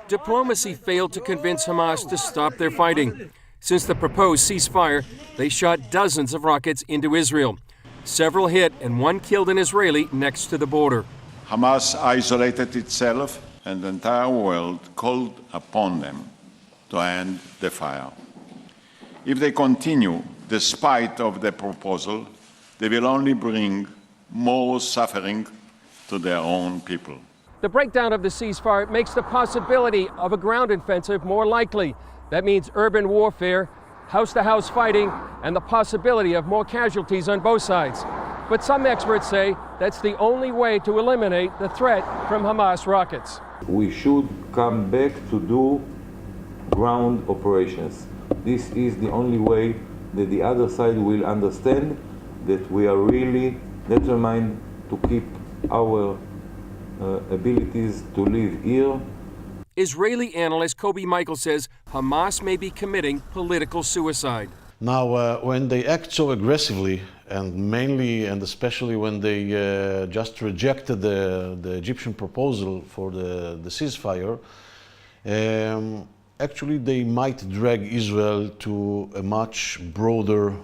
Diplomacy failed to convince Hamas to stop their fighting. Since the proposed ceasefire, they shot dozens of rockets into Israel. Several hit and one killed an Israeli next to the border. Hamas isolated itself, and the entire world called upon them to end the fire. If they continue, despite of the proposal, they will only bring more suffering to their own people. The breakdown of the ceasefire makes the possibility of a ground offensive more likely. That means urban warfare, house-to-house fighting, and the possibility of more casualties on both sides. But some experts say that's the only way to eliminate the threat from Hamas rockets. We should come back to do ground operations. This is the only way that the other side will understand that we are really determined to keep our abilities to live here. Israeli analyst Kobe Michael says Hamas may be committing political suicide. Now, when they act so aggressively, and mainly and especially when they just rejected the Egyptian proposal for the ceasefire, actually they might drag Israel to a much broader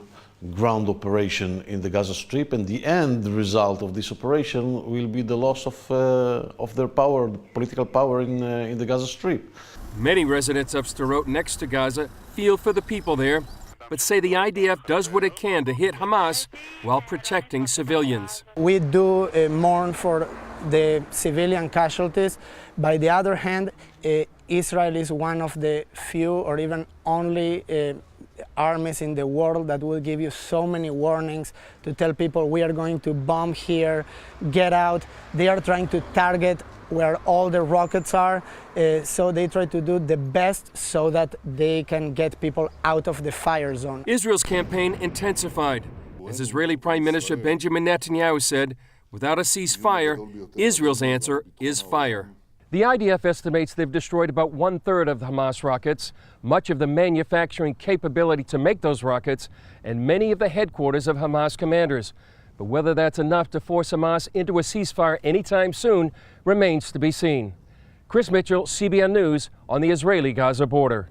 ground operation in the Gaza Strip, and the end result of this operation will be the loss of their power, political power in the Gaza Strip. Many residents of Sderot next to Gaza feel for the people there, but say the IDF does what it can to hit Hamas while protecting civilians. We do mourn for the civilian casualties. By the other hand, Israel is one of the few or even only armies in the world that will give you so many warnings to tell people we are going to bomb here, get out. They are trying to target where all the rockets are, so they try to do the best so that they can get people out of the fire zone. Israel's campaign intensified. As Israeli Prime Minister Benjamin Netanyahu said, without a ceasefire, Israel's answer is fire. The IDF estimates they've destroyed about 1/3 of the Hamas rockets, much of the manufacturing capability to make those rockets, and many of the headquarters of Hamas commanders. But whether that's enough to force Hamas into a ceasefire anytime soon remains to be seen. Chris Mitchell, CBN News on the Israeli-Gaza border.